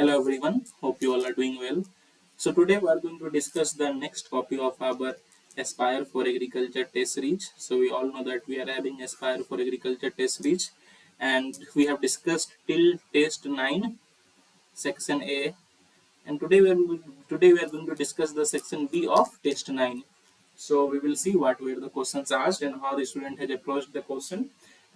Hello everyone, hope you all are doing well. So today we are going to discuss the next copy of our Aspire for Agriculture test series. So we all know that we are having Aspire for Agriculture test series and we have discussed till test 9 section A, and today we are going to discuss the section B of test 9. So we will see what were the questions asked and how the student has approached the question,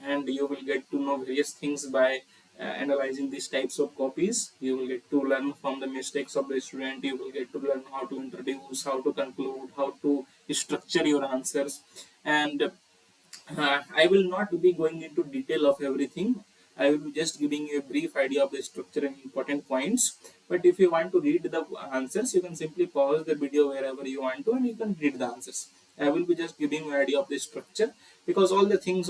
and you will get to know various things by analyzing these types of copies. You will get to learn from the mistakes of the student. You will get to learn how to introduce, how to conclude, how to structure your answers, and I will not be going into detail of everything. I will be just giving you a brief idea of the structure and important points. But if you want to read the answers, you can simply pause the video wherever you want to, and you can read the answers. I will be just giving you an idea of the structure, because all the things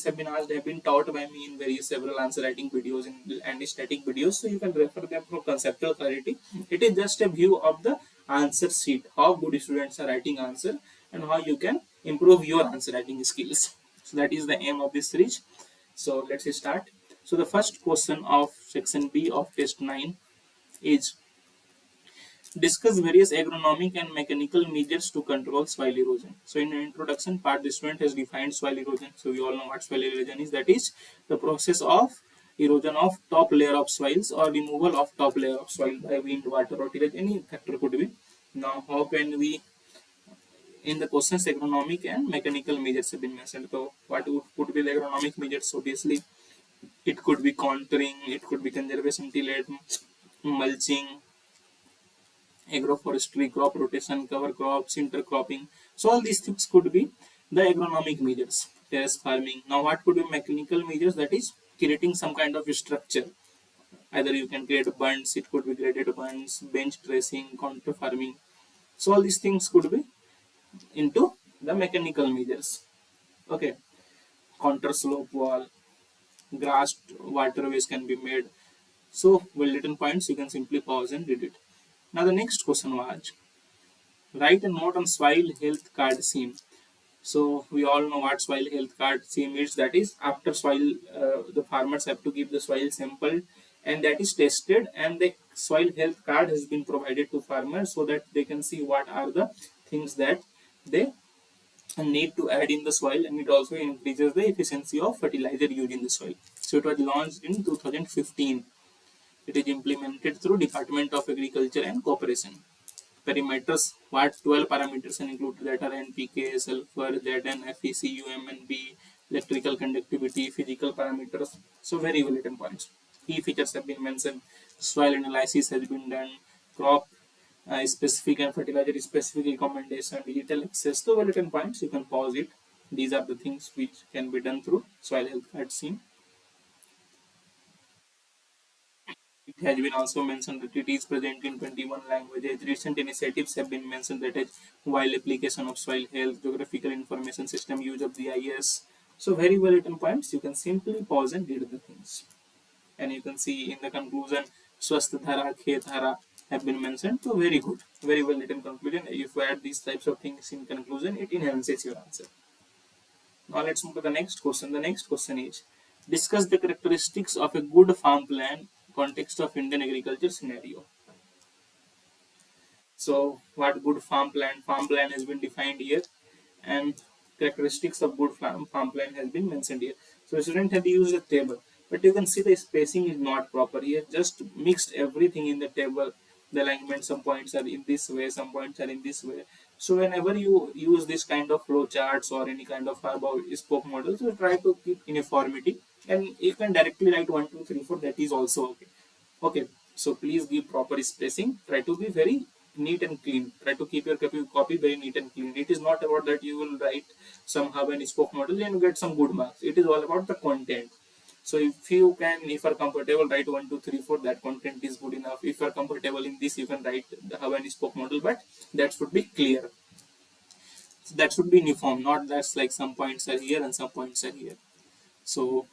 have been asked, have been taught by me in various several answer writing videos and static videos. So you can refer them for conceptual clarity. It is just a view of the answer sheet, how good students are writing answer, and how you can improve your answer writing skills. So that is the aim of this series. So let's start. So the first question of section B of test 9 is: discuss various agronomic and mechanical measures to control soil erosion. So in the introduction part, the student has defined soil erosion. So we all know what soil erosion is. That is the process of erosion of top layer of soils or removal of top layer of soil by wind, water, or tillage. Any factor could be. Now, how can we, in the questions, agronomic and mechanical measures have been mentioned. So what could be the agronomic measures? Obviously, it could be contouring, it could be conservation, tillage, mulching, agroforestry, crop rotation, cover crops, intercropping. So all these things could be the agronomic measures. Terrace farming. Now what could be mechanical measures? That is creating some kind of structure. Either you can create bunds, it could be graded bunds, bench dressing, contour farming. So all these things could be into the mechanical measures. Okay, contour slope wall, grassed waterways can be made. So well written points, you can simply pause and read it. Now the next question was: write a note on soil health card scheme. So we all know what soil health card scheme is. That is, after soil, the farmers have to give the soil sample, and that is tested, and the soil health card has been provided to farmers so that they can see what are the things that they need to add in the soil, and it also increases the efficiency of fertilizer used in the soil. So it was launched in 2015. It is implemented through Department of Agriculture and Cooperation. Parameters, what 12 parameters are included, that are NPK, sulfur, Zn, FEC, UMNB, electrical conductivity, physical parameters. So very relevant points. Key features have been mentioned. Soil analysis has been done. Crop specific and fertilizer specific recommendation, digital access. So relevant points. You can pause it. These are the things which can be done through soil health card scheme. It has been also mentioned that it is present in 21 languages. Recent initiatives have been mentioned, that is while application of soil health, geographical information system, use of GIS. So very well written points. You can simply pause and read the things. And you can see in the conclusion, Swasth Dhara, Khet Dhara have been mentioned. So very good. Very well written conclusion. If you add these types of things in conclusion, it enhances your answer. Now let's move to the next question. The next question is: discuss the characteristics of a good farm plan context of Indian agriculture scenario. So what good farm plan? Farm plan has been defined here, and characteristics of good farm plan has been mentioned here. So student have used a table, but you can see the spacing is not proper. He has just mixed everything in the table. The alignment, some points are in this way, some points are in this way. So whenever you use this kind of flow charts or any kind of about spoke models, you try to keep uniformity, and you can directly write 1, 2, 3, 4. That is also okay. Okay, so please give proper spacing. Try to be very neat and clean. Try to keep your copy very neat and clean. It is not about that you will write somehow and spoke model and get some good marks. It is all about the content. So if you can, if you are comfortable, write 1, 2, 3, 4. That content is good enough. If you are comfortable in this, you can write the how and spoke model, but that should be clear. So that should be uniform, not that's like some points are here and some points are here. So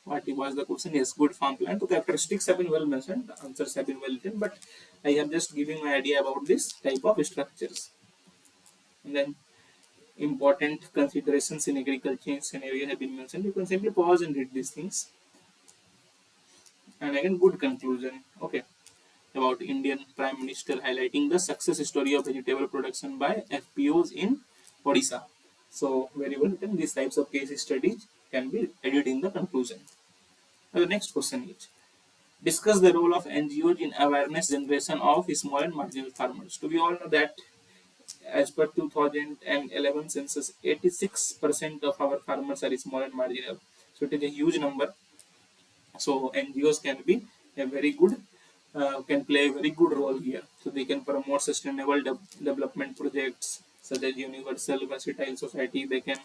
what was the question? Yes, good farm plan. So characteristics have been well mentioned, the answers have been well written, but I am just giving an idea about this type of structures. And then important considerations in agriculture scenario have been mentioned. You can simply pause and read these things. And again, good conclusion. Okay. about Indian Prime Minister highlighting the success story of vegetable production by FPOs in Odisha. So very well written. These types of case studies can be added in the conclusion. Now the next question is, discuss the role of NGOs in awareness generation of small and marginal farmers. So we all know that as per 2011 census, 86% of our farmers are small and marginal. So it is a huge number. So NGOs can be a very good, can play a very good role here. So they can promote sustainable development projects such as universal versatile society. They can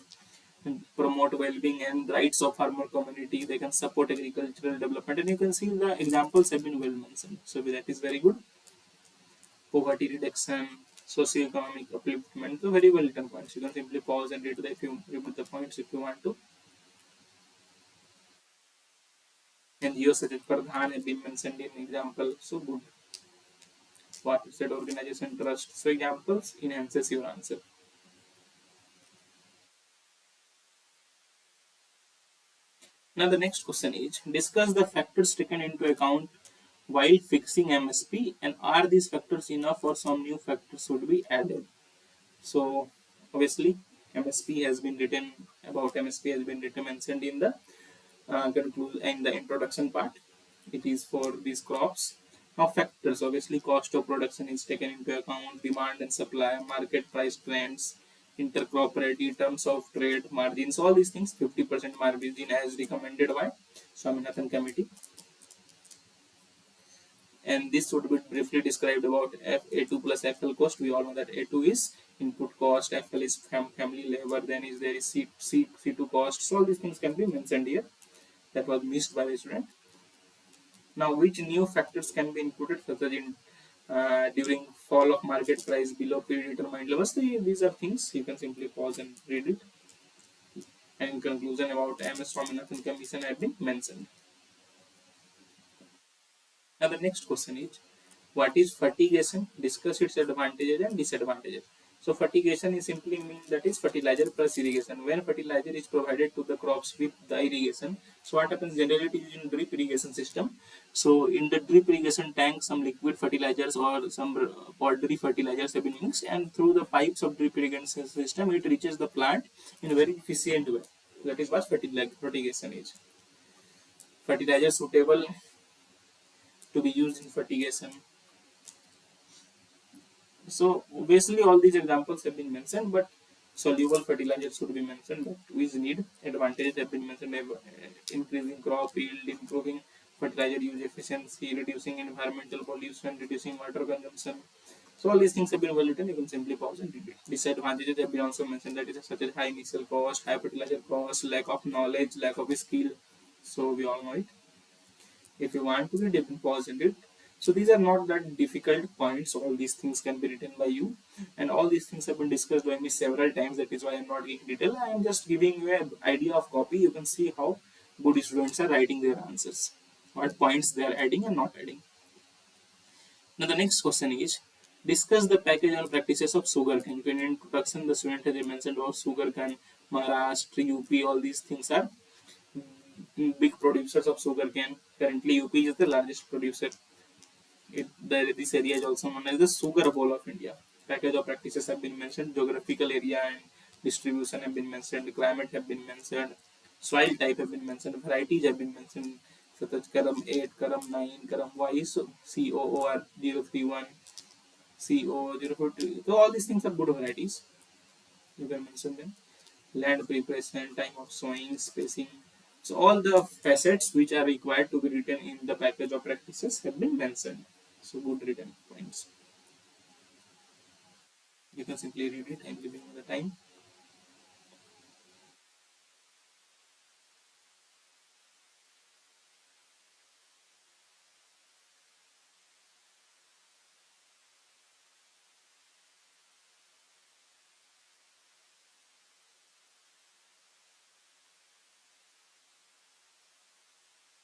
promote well-being and rights of farmer community. They can support agricultural development, and you can see the examples have been well mentioned. So that is very good. Poverty reduction, socio-economic upliftment. So very well written points. You can simply pause and read the points if you want to. And here such as Pradhan have been mentioned in example. So good. What you said, organization trust. So examples enhances your answer. Now the next question is, discuss the factors taken into account while fixing MSP, and are these factors enough or some new factors should be added? So obviously MSP has been written, about MSP has been written, mentioned in the conclude in the introduction part. It is for these crops. Now factors, obviously cost of production is taken into account, demand and supply, market price trends, intercrop rate, terms of trade, margins, all these things. 50% margin as recommended by Swaminathan committee. And this would be briefly described about A2 plus FL cost. We all know that A2 is input cost, FL is family labor, then is there is C2 cost. So all these things can be mentioned here. That was missed by the student. Now, which new factors can be included, such as in during fall of market price below predetermined levels? These are things you can simply pause and read it. And in conclusion, about MS Swaminathan Commission have been mentioned. Now, the next question is, what is fertigation? Discuss its advantages and disadvantages. So fertigation is simply means that is fertilizer plus irrigation. When fertilizer is provided to the crops with the irrigation, so what happens generally, it is in drip irrigation system. So in the drip irrigation tank, some liquid fertilizers or some powdery fertilizers have been mixed, and through the pipes of drip irrigation system, it reaches the plant in a very efficient way. That is what fertigation is. Fertilizer suitable to be used in fertigation. So basically all these examples have been mentioned, but soluble fertilizers should be mentioned, but which need advantages have been mentioned, increasing crop yield, improving fertilizer use efficiency, reducing environmental pollution, reducing water consumption. So all these things have been well written. You can simply pause and read it. Disadvantages have been also mentioned, that is such as high initial cost, high fertilizer cost, lack of knowledge, lack of skill. So we all know it. If you want to read, you can pause and read. So these are not that difficult points. All these things can be written by you, and all these things have been discussed by me several times. That is why I'm not giving detail. I am just giving you an idea of copy. You can see how good students are writing their answers, what points they are adding and not adding. Now the next question is, discuss the package and practices of sugarcane. In introduction, the student has mentioned about sugarcane, Maharashtra, UP. All these things are big producers of sugarcane. Currently, UP is the largest producer. This area is also known as the sugar bowl of India. Package of practices have been mentioned, geographical area and distribution have been mentioned, climate have been mentioned, soil type have been mentioned, varieties have been mentioned, such as Karam 8, Karam 9, Karam Y, so COOR 031, CO 042. So all these things are good varieties. You can mention them. Land preparation, time of sowing, spacing. So all the facets which are required to be written in the package of practices have been mentioned. So good written points. You can simply read it. I'm giving you the time.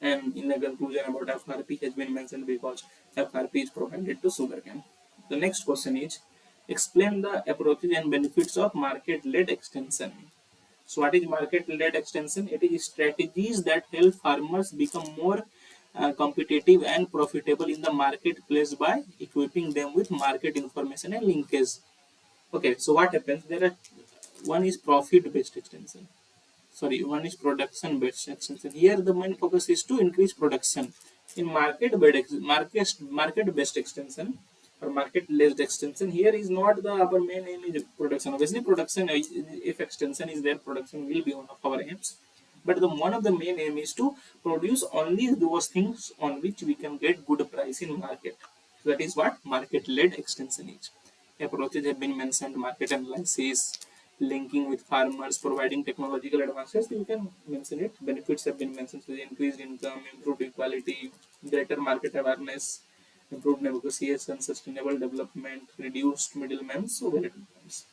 And in the conclusion about FRP has been mentioned because FRP is provided to sugarcane. The next question is, explain the approaches and benefits of market-led extension. So what is market-led extension? It is strategies that help farmers become more competitive and profitable in the marketplace by equipping them with market information and linkage. Okay, so what happens? There are one is profit based extension. Sorry, one is production based extension. Here the main focus is to increase production. In market based extension or market led extension, here is not the our main aim is production. Obviously production, if extension is there, production will be one of our aims, but the one of the main aim is to produce only those things on which we can get good price in market. So that is what market led extension is. Approaches have been mentioned: market analysis, linking with farmers, providing technological advances. You can mention it. Benefits have been mentioned: so increased income, improved equality, greater market awareness, improved negotiation, sustainable development, reduced middlemen. So very good points.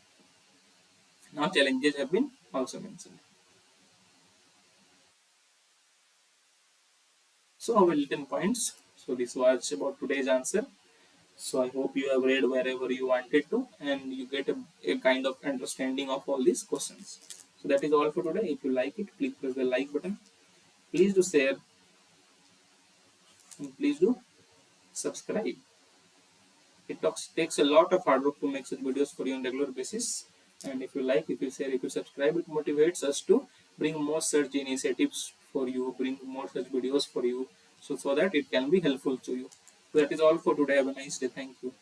Now challenges have been also mentioned. So our written points. So this was about today's answer. So I hope you have read wherever you wanted to and you get a kind of understanding of all these questions. So that is all for today. If you like it, please press the like button. Please do share and please do subscribe. Takes a lot of hard work to make such videos for you on regular basis. And if you like, if you share, if you subscribe, it motivates us to bring more such initiatives for you, bring more such videos for you, so that it can be helpful to you. So that is all for today. Have a nice day. Thank you.